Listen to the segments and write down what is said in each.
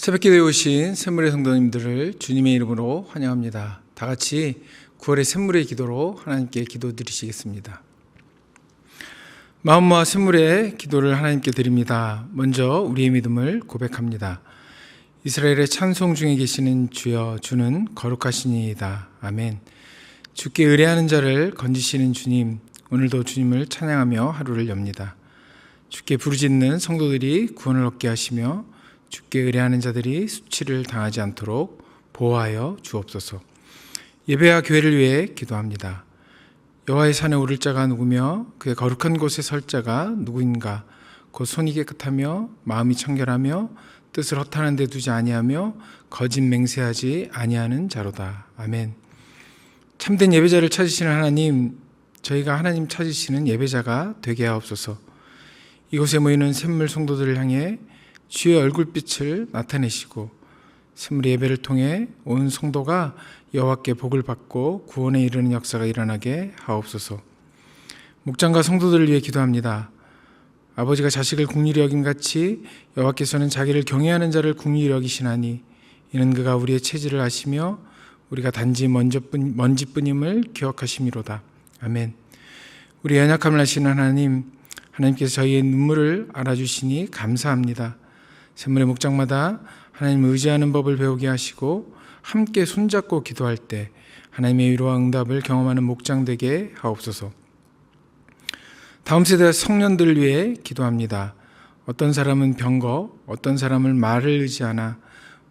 새벽기도에 오신 샘물의 성도님들을 주님의 이름으로 환영합니다. 다 같이 9월의 샘물의 기도로 하나님께 기도드리시겠습니다. 마음과 샘물의 기도를 하나님께 드립니다. 먼저 우리의 믿음을 고백합니다. 이스라엘의 찬송 중에 계시는 주여, 주는 거룩하시니이다. 아멘. 주께 의뢰하는 자를 건지시는 주님, 오늘도 주님을 찬양하며 하루를 엽니다. 주께 부르짖는 성도들이 구원을 얻게 하시며 주께 의뢰하는 자들이 수치를 당하지 않도록 보호하여 주옵소서. 예배와 교회를 위해 기도합니다. 여호와의 산에 오를 자가 누구며 그의 거룩한 곳에 설 자가 누구인가? 곧 손이 깨끗하며 마음이 청결하며 뜻을 허탄한 데 두지 아니하며 거짓 맹세하지 아니하는 자로다. 아멘. 참된 예배자를 찾으시는 하나님, 저희가 하나님 찾으시는 예배자가 되게 하옵소서. 이곳에 모이는 샘물 성도들을 향해 주의 얼굴빛을 나타내시고 샘물 예배를 통해 온 성도가 여호와께 복을 받고 구원에 이르는 역사가 일어나게 하옵소서. 목장과 성도들을 위해 기도합니다. 아버지가 자식을 긍휼히 여김같이 여호와께서는 자기를 경외하는 자를 긍휼히 여기시나니 이는 그가 우리의 체질을 아시며 우리가 단지 먼지뿐임을 기억하심이로다. 아멘. 우리 연약함을 아시는 하나님께서 저희의 눈물을 알아주시니 감사합니다. 샘물의 목장마다 하나님을 의지하는 법을 배우게 하시고 함께 손잡고 기도할 때 하나님의 위로와 응답을 경험하는 목장 되게 하옵소서. 다음 세대 청년들을 위해 기도합니다. 어떤 사람은 병거, 어떤 사람은 말을 의지하나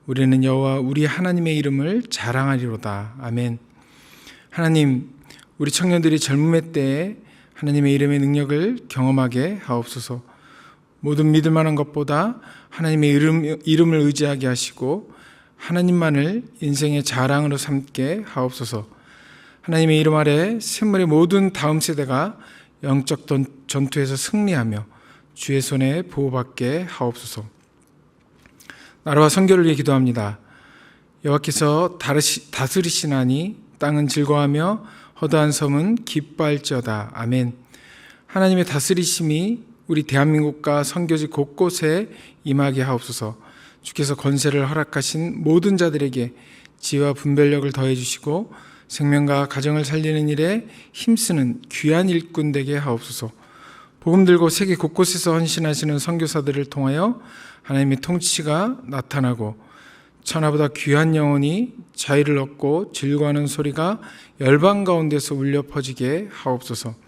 우리는 여호와 우리 하나님의 이름을 자랑하리로다. 아멘. 하나님, 우리 청년들이 젊음의 때에 하나님의 이름의 능력을 경험하게 하옵소서. 모든 믿을 만한 것보다 하나님의 이름을 의지하게 하시고 하나님만을 인생의 자랑으로 삼게 하옵소서. 하나님의 이름 아래 샘물의 모든 다음 세대가 영적 전투에서 승리하며 주의 손에 보호받게 하옵소서. 나라와 선교를 위해 기도합니다. 여호와께서 다스리시나니 땅은 즐거워하며 허다한 섬은 기뻐할지어다. 아멘. 하나님의 다스리심이 우리 대한민국과 선교지 곳곳에 임하게 하옵소서. 주께서 권세를 허락하신 모든 자들에게 지혜와 분별력을 더해 주시고 생명과 가정을 살리는 일에 힘쓰는 귀한 일꾼 되게 하옵소서. 복음 들고 세계 곳곳에서 헌신하시는 선교사들을 통하여 하나님의 통치가 나타나고 천하보다 귀한 영혼이 자유를 얻고 즐거워하는 소리가 열방 가운데서 울려 퍼지게 하옵소서.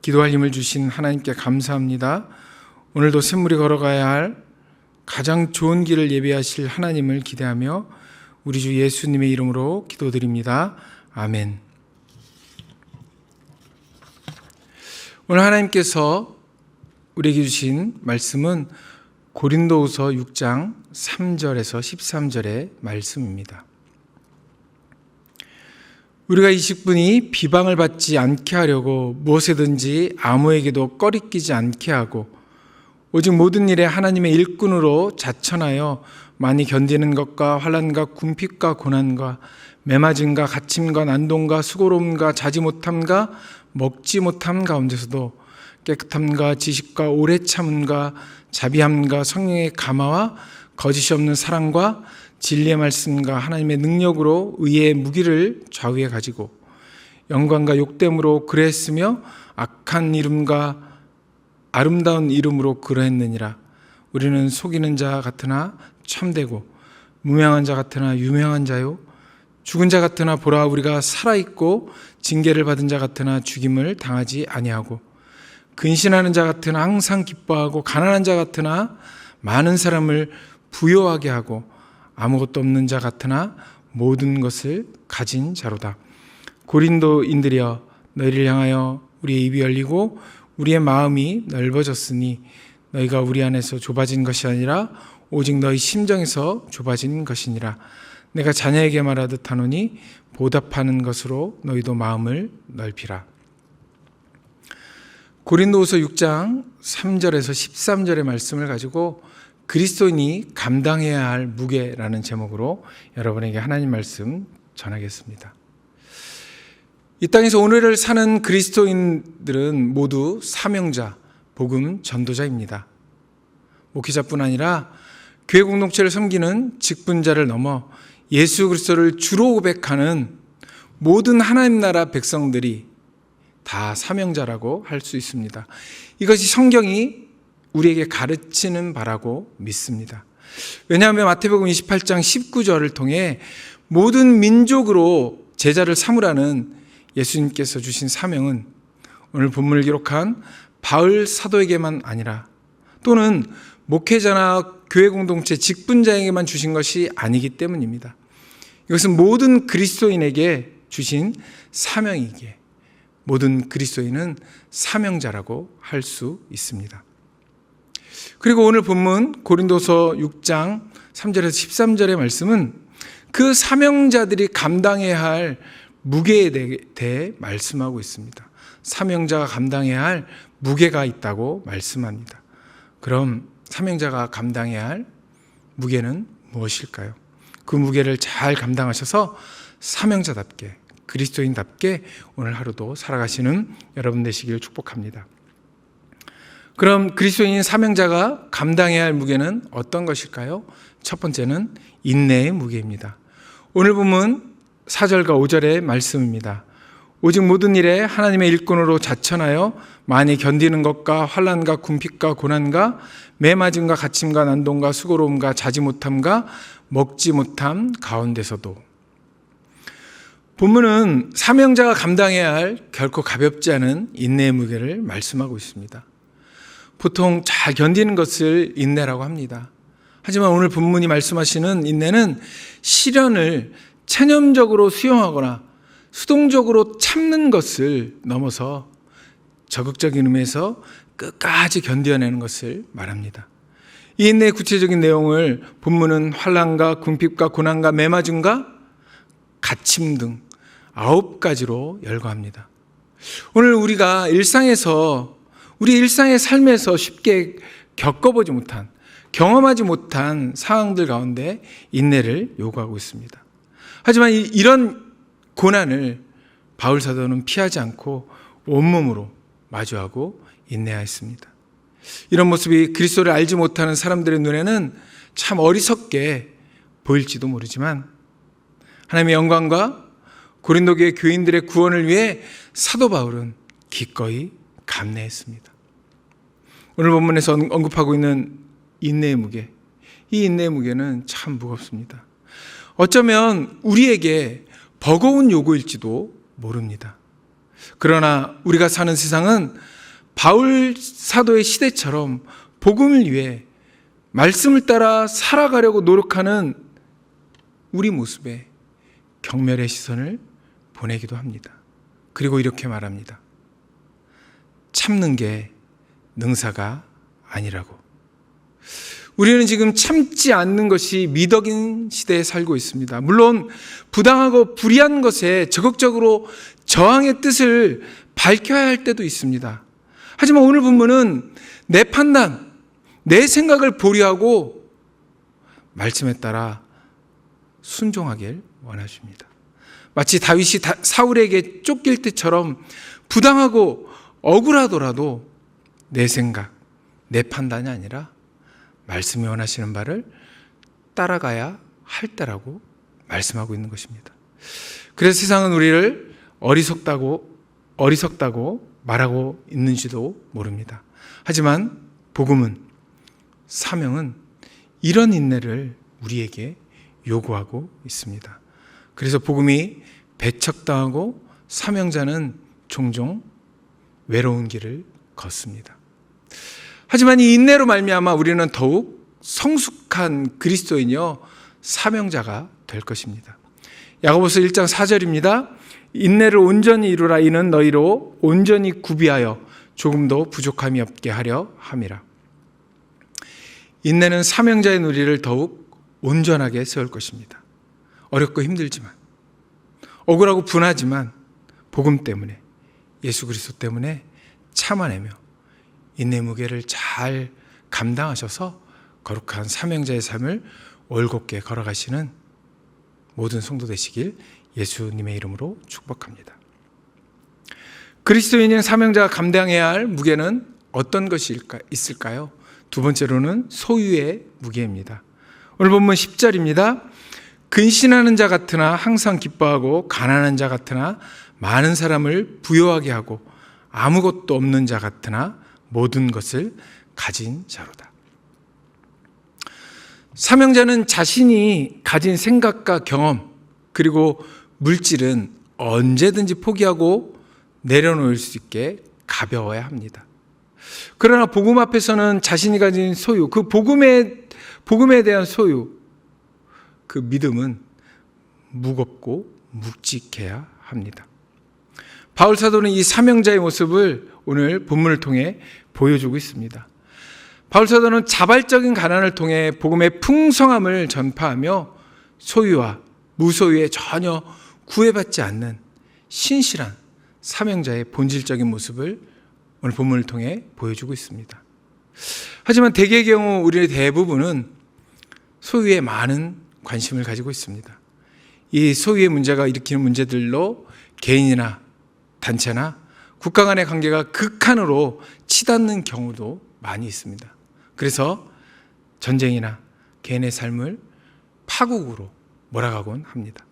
기도할 힘을 주신 하나님께 감사합니다. 오늘도 샘물이 걸어가야 할 가장 좋은 길을 예비하실 하나님을 기대하며 우리 주 예수님의 이름으로 기도드립니다. 아멘. 오늘 하나님께서 우리에게 주신 말씀은 고린도후서 6장 3절에서 13절의 말씀입니다. 우리가 이 직분이 비방을 받지 않게 하려고 무엇에든지 아무에게도 꺼리끼지 않게 하고 오직 모든 일에 하나님의 일꾼으로 자천하여 많이 견디는 것과 환난과 궁핍과 고난과 매맞음과 갇힘과 난동과 수고로움과 자지 못함과 먹지 못함 가운데서도 깨끗함과 지식과 오래 참음과 자비함과 성령의 감화와 거짓이 없는 사랑과 진리의 말씀과 하나님의 능력으로 의의 무기를 좌우에 가지고 영광과 욕됨으로 그러했으며 악한 이름과 아름다운 이름으로 그러했느니라. 우리는 속이는 자 같으나 참되고 무명한 자 같으나 유명한 자요 죽은 자 같으나 보라 우리가 살아있고 징계를 받은 자 같으나 죽임을 당하지 아니하고 근신하는 자 같으나 항상 기뻐하고 가난한 자 같으나 많은 사람을 부요하게 하고 아무것도 없는 자 같으나 모든 것을 가진 자로다. 고린도인들이여, 너희를 향하여 우리의 입이 열리고 우리의 마음이 넓어졌으니 너희가 우리 안에서 좁아진 것이 아니라 오직 너희 심정에서 좁아진 것이니라. 내가 자녀에게 말하듯 하노니 보답하는 것으로 너희도 마음을 넓히라. 고린도후서 6장 3절에서 13절의 말씀을 가지고 그리스도인이 감당해야 할 무게라는 제목으로 여러분에게 하나님 말씀 전하겠습니다. 이 땅에서 오늘을 사는 그리스도인들은 모두 사명자, 복음 전도자입니다. 목회자뿐 아니라 교회 공동체를 섬기는 직분자를 넘어 예수 그리스도를 주로 고백하는 모든 하나님 나라 백성들이 다 사명자라고 할 수 있습니다. 이것이 성경이 우리에게 가르치는 바라고 믿습니다. 왜냐하면 마태복음 28장 19절을 통해 모든 민족으로 제자를 삼으라는 예수님께서 주신 사명은 오늘 본문을 기록한 바울 사도에게만 아니라 또는 목회자나 교회 공동체 직분자에게만 주신 것이 아니기 때문입니다. 이것은 모든 그리스도인에게 주신 사명이기에 모든 그리스도인은 사명자라고 할 수 있습니다. 그리고 오늘 본문 고린도서 6장 3절에서 13절의 말씀은 그 사명자들이 감당해야 할 무게에 대해 말씀하고 있습니다. 사명자가 감당해야 할 무게가 있다고 말씀합니다. 그럼 사명자가 감당해야 할 무게는 무엇일까요? 그 무게를 잘 감당하셔서 사명자답게 그리스도인답게 오늘 하루도 살아가시는 여러분 되시기를 축복합니다. 그럼 그리스도인 사명자가 감당해야 할 무게는 어떤 것일까요? 첫 번째는 인내의 무게입니다. 오늘 본문 4절과 5절의 말씀입니다. 오직 모든 일에 하나님의 일꾼으로 자천하여 많이 견디는 것과 환난과 궁핍과 고난과 매맞음과 갇힘과 난동과 수고로움과 자지 못함과 먹지 못함 가운데서도. 본문은 사명자가 감당해야 할 결코 가볍지 않은 인내의 무게를 말씀하고 있습니다. 보통 잘 견디는 것을 인내라고 합니다. 하지만 오늘 본문이 말씀하시는 인내는 시련을 체념적으로 수용하거나 수동적으로 참는 것을 넘어서 적극적인 의미에서 끝까지 견뎌내는 것을 말합니다. 이 인내의 구체적인 내용을 본문은 환난과 궁핍과 고난과 매맞음과 갇힘 등 9가지로 열거합니다. 오늘 우리가 우리 일상의 삶에서 쉽게 겪어보지 못한, 경험하지 못한 상황들 가운데 인내를 요구하고 있습니다. 하지만 이런 고난을 바울 사도는 피하지 않고 온몸으로 마주하고 인내하였습니다. 이런 모습이 그리스도를 알지 못하는 사람들의 눈에는 참 어리석게 보일지도 모르지만 하나님의 영광과 고린도 교회 교인들의 구원을 위해 사도 바울은 기꺼이 감내했습니다. 오늘 본문에서 언급하고 있는 인내의 무게, 이 인내의 무게는 참 무겁습니다. 어쩌면 우리에게 버거운 요구일지도 모릅니다. 그러나 우리가 사는 세상은 바울 사도의 시대처럼 복음을 위해 말씀을 따라 살아가려고 노력하는 우리 모습에 경멸의 시선을 보내기도 합니다. 그리고 이렇게 말합니다. 참는 게 능사가 아니라고. 우리는 지금 참지 않는 것이 미덕인 시대에 살고 있습니다. 물론 부당하고 불의한 것에 적극적으로 저항의 뜻을 밝혀야 할 때도 있습니다. 하지만 오늘 본문은 내 판단, 내 생각을 보류하고 말씀에 따라 순종하길 원하십니다. 마치 다윗이 사울에게 쫓길 때처럼 부당하고 억울하더라도 내 생각, 내 판단이 아니라 말씀이 원하시는 바를 따라가야 할 때라고 말씀하고 있는 것입니다. 그래서 세상은 우리를 어리석다고 말하고 있는지도 모릅니다. 하지만 복음은, 사명은 이런 인내를 우리에게 요구하고 있습니다. 그래서 복음이 배척당하고 사명자는 종종 외로운 길을 걷습니다. 하지만 이 인내로 말미암아 우리는 더욱 성숙한 그리스도인이요 사명자가 될 것입니다. 야고보서 1장 4절입니다. 인내를 온전히 이루라. 이는 너희로 온전히 구비하여 조금도 부족함이 없게 하려 함이라. 인내는 사명자의 우리를 더욱 온전하게 세울 것입니다. 어렵고 힘들지만, 억울하고 분하지만 복음 때문에, 예수 그리스도 때문에 참아내며 인내 무게를 잘 감당하셔서 거룩한 사명자의 삶을 올곧게 걸어가시는 모든 성도 되시길 예수님의 이름으로 축복합니다. 그리스도인인 사명자가 감당해야 할 무게는 어떤 것이 있을까요? 두 번째로는 소유의 무게입니다. 오늘 본문 10절입니다. 근신하는 자 같으나 항상 기뻐하고 가난한 자 같으나 많은 사람을 부요하게 하고 아무것도 없는 자 같으나 모든 것을 가진 자로다. 사명자는 자신이 가진 생각과 경험 그리고 물질은 언제든지 포기하고 내려놓을 수 있게 가벼워야 합니다. 그러나 복음 앞에서는 자신이 가진 소유, 그 복음에 대한 소유, 그 믿음은 무겁고 묵직해야 합니다. 바울 사도는 이 사명자의 모습을 오늘 본문을 통해 보여주고 있습니다. 바울 사도는 자발적인 가난을 통해 복음의 풍성함을 전파하며 소유와 무소유에 전혀 구애받지 않는 신실한 사명자의 본질적인 모습을 오늘 본문을 통해 보여주고 있습니다. 하지만 대개의 경우 우리의 대부분은 소유에 많은 관심을 가지고 있습니다. 이 소유의 문제가 일으키는 문제들로 개인이나 단체나 국가 간의 관계가 극한으로 치닫는 경우도 많이 있습니다. 그래서 전쟁이나 개인의 삶을 파국으로 몰아가곤 합니다.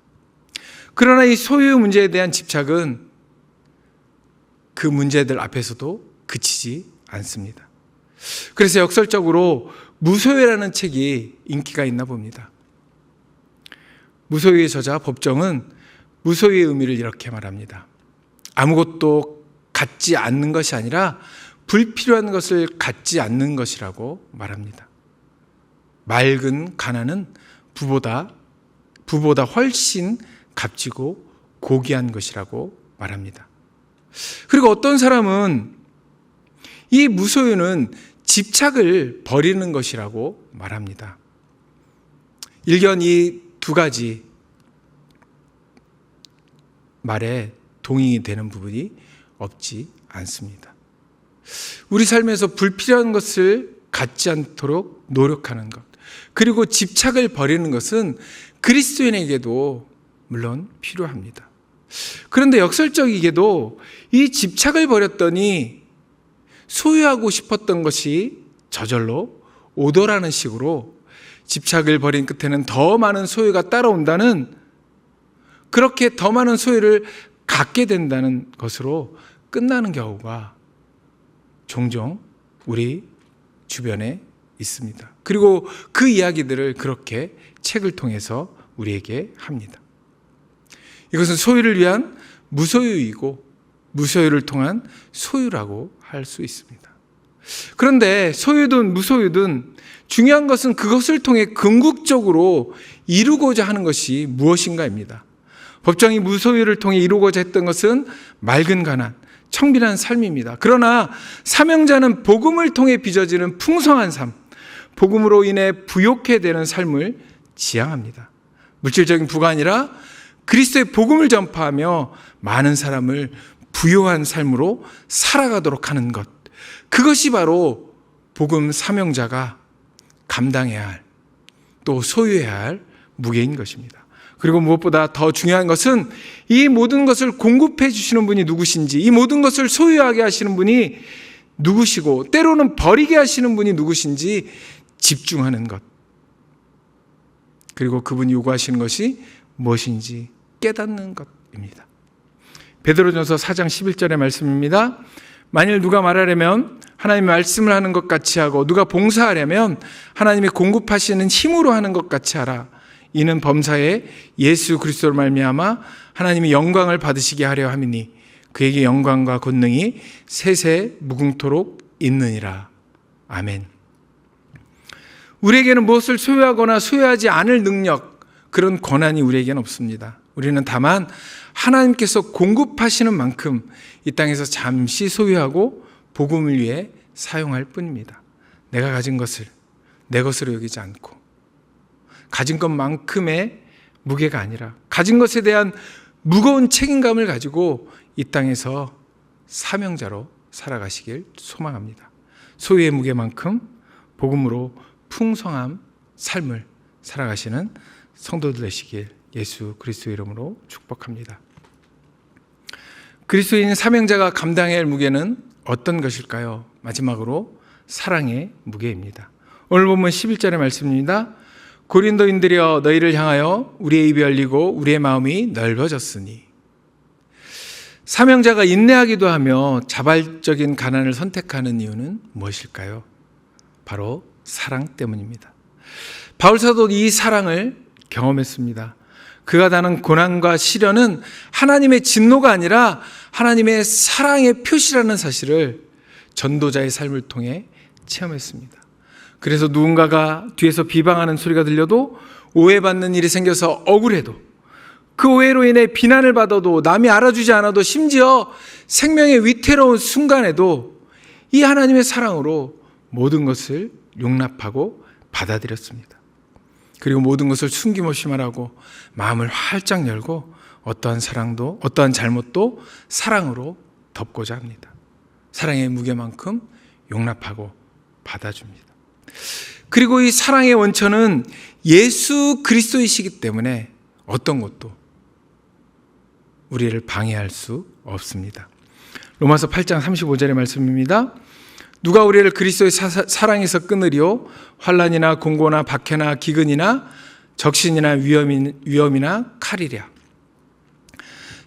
그러나 이 소유 문제에 대한 집착은 그 문제들 앞에서도 그치지 않습니다. 그래서 역설적으로 무소유라는 책이 인기가 있나 봅니다. 무소유의 저자 법정은 무소유의 의미를 이렇게 말합니다. 아무것도 갖지 않는 것이 아니라 불필요한 것을 갖지 않는 것이라고 말합니다. 맑은 가난은 부보다 훨씬 값지고 고귀한 것이라고 말합니다. 그리고 어떤 사람은 이 무소유는 집착을 버리는 것이라고 말합니다. 일견 이 두 가지 말에 동의이 되는 부분이 없지 않습니다. 우리 삶에서 불필요한 것을 갖지 않도록 노력하는 것, 그리고 집착을 버리는 것은 그리스도인에게도 물론 필요합니다. 그런데 역설적이게도 이 집착을 버렸더니 소유하고 싶었던 것이 저절로 오더라는 식으로 집착을 버린 끝에는 더 많은 소유가 따라온다는, 그렇게 더 많은 소유를 갖게 된다는 것으로 끝나는 경우가 종종 우리 주변에 있습니다. 그리고 그 이야기들을 그렇게 책을 통해서 우리에게 합니다. 이것은 소유를 위한 무소유이고 무소유를 통한 소유라고 할 수 있습니다. 그런데 소유든 무소유든 중요한 것은 그것을 통해 궁극적으로 이루고자 하는 것이 무엇인가입니다. 법정이 무소유를 통해 이루고자 했던 것은 맑은 가난, 청빈한 삶입니다. 그러나 사명자는 복음을 통해 빚어지는 풍성한 삶, 복음으로 인해 부욕해 되는 삶을 지향합니다. 물질적인 부가 아니라 그리스도의 복음을 전파하며 많은 사람을 부요한 삶으로 살아가도록 하는 것, 그것이 바로 복음 사명자가 감당해야 할, 또 소유해야 할 무게인 것입니다. 그리고 무엇보다 더 중요한 것은 이 모든 것을 공급해 주시는 분이 누구신지, 이 모든 것을 소유하게 하시는 분이 누구시고 때로는 버리게 하시는 분이 누구신지 집중하는 것, 그리고 그분이 요구하시는 것이 무엇인지 깨닫는 것입니다. 베드로전서 4장 11절의 말씀입니다. 만일 누가 말하려면 하나님의 말씀을 하는 것 같이 하고 누가 봉사하려면 하나님의 공급하시는 힘으로 하는 것 같이 하라. 이는 범사에 예수 그리스도로 말미암아 하나님이 영광을 받으시게 하려 함이니 그에게 영광과 권능이 세세 무궁토록 있느니라. 아멘. 우리에게는 무엇을 소유하거나 소유하지 않을 능력, 그런 권한이 우리에게는 없습니다. 우리는 다만 하나님께서 공급하시는 만큼 이 땅에서 잠시 소유하고 복음을 위해 사용할 뿐입니다. 내가 가진 것을 내 것으로 여기지 않고 가진 것만큼의 무게가 아니라 가진 것에 대한 무거운 책임감을 가지고 이 땅에서 사명자로 살아가시길 소망합니다. 소유의 무게만큼 복음으로 풍성한 삶을 살아가시는 성도들 되시길 예수 그리스도의 이름으로 축복합니다. 그리스도인 사명자가 감당해야 할 무게는 어떤 것일까요? 마지막으로 사랑의 무게입니다. 오늘 본문 11절의 말씀입니다. 고린도인들이여 너희를 향하여 우리의 입이 열리고 우리의 마음이 넓어졌으니. 사명자가 인내하기도 하며 자발적인 가난을 선택하는 이유는 무엇일까요? 바로 사랑 때문입니다. 바울 사도도 이 사랑을 경험했습니다. 그가 당한 고난과 시련은 하나님의 진노가 아니라 하나님의 사랑의 표시라는 사실을 전도자의 삶을 통해 체험했습니다. 그래서 누군가가 뒤에서 비방하는 소리가 들려도, 오해받는 일이 생겨서 억울해도, 그 오해로 인해 비난을 받아도, 남이 알아주지 않아도, 심지어 생명의 위태로운 순간에도 이 하나님의 사랑으로 모든 것을 용납하고 받아들였습니다. 그리고 모든 것을 숨김없이 말하고 마음을 활짝 열고 어떠한 사랑도, 어떠한 잘못도 사랑으로 덮고자 합니다. 사랑의 무게만큼 용납하고 받아줍니다. 그리고 이 사랑의 원천은 예수 그리스도이시기 때문에 어떤 것도 우리를 방해할 수 없습니다. 로마서 8장 35절의 말씀입니다. 누가 우리를 그리스도의 사랑에서 끊으리요? 환난이나 공고나 박해나 기근이나 적신이나 위험이나 칼이랴.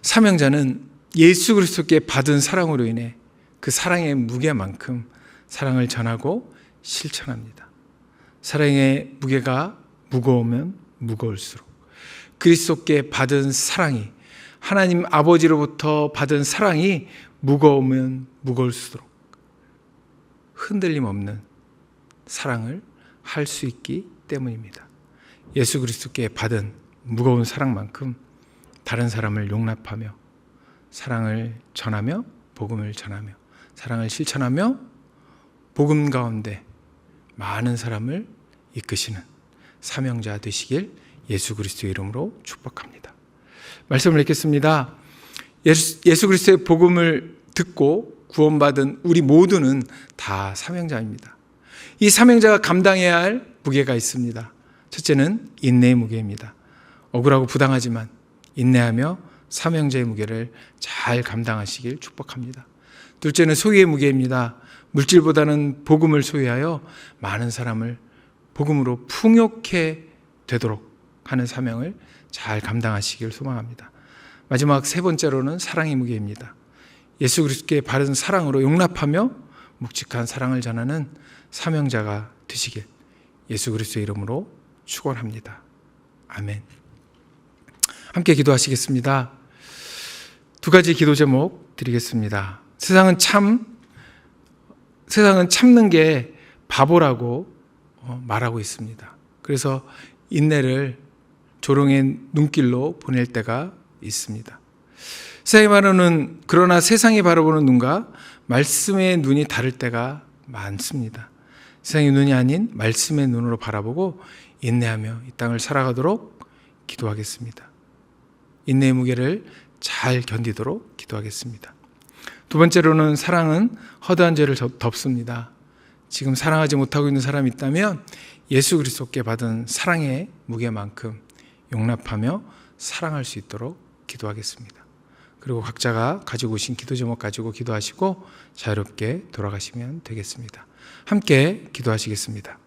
사명자는 예수 그리스도께 받은 사랑으로 인해 그 사랑의 무게만큼 사랑을 전하고 실천합니다. 사랑의 무게가 무거우면 무거울수록, 그리스도께 받은 사랑이, 하나님 아버지로부터 받은 사랑이 무거우면 무거울수록 흔들림 없는 사랑을 할 수 있기 때문입니다. 예수 그리스도께 받은 무거운 사랑만큼 다른 사람을 용납하며 사랑을 전하며 복음을 전하며 사랑을 실천하며 복음 가운데 많은 사람을 이끄시는 사명자 되시길 예수 그리스도의 이름으로 축복합니다. 말씀을 읽겠습니다. 예수 그리스도의 복음을 듣고 구원받은 우리 모두는 다 사명자입니다. 이 사명자가 감당해야 할 무게가 있습니다. 첫째는 인내의 무게입니다. 억울하고 부당하지만 인내하며 사명자의 무게를 잘 감당하시길 축복합니다. 둘째는 소유의 무게입니다. 물질보다는 복음을 소유하여 많은 사람을 복음으로 풍요케 되도록 하는 사명을 잘 감당하시길 소망합니다. 마지막 세 번째로는 사랑의 무게입니다. 예수 그리스도께 바른 사랑으로 용납하며 묵직한 사랑을 전하는 사명자가 되시길 예수 그리스도의 이름으로 축원합니다. 아멘. 함께 기도하시겠습니다. 두 가지 기도 제목 드리겠습니다. 세상은 참는 게 바보라고 말하고 있습니다. 그래서 인내를 조롱의 눈길로 보낼 때가 있습니다. 세상의 말로는 그러나 세상이 바라보는 눈과 말씀의 눈이 다를 때가 많습니다. 세상의 눈이 아닌 말씀의 눈으로 바라보고 인내하며 이 땅을 살아가도록 기도하겠습니다. 인내의 무게를 잘 견디도록 기도하겠습니다. 두 번째로는 사랑은 허다한 죄를 덮습니다. 지금 사랑하지 못하고 있는 사람이 있다면 예수 그리스도께 받은 사랑의 무게만큼 용납하며 사랑할 수 있도록 기도하겠습니다. 그리고 각자가 가지고 오신 기도 제목 가지고 기도하시고 자유롭게 돌아가시면 되겠습니다. 함께 기도하시겠습니다.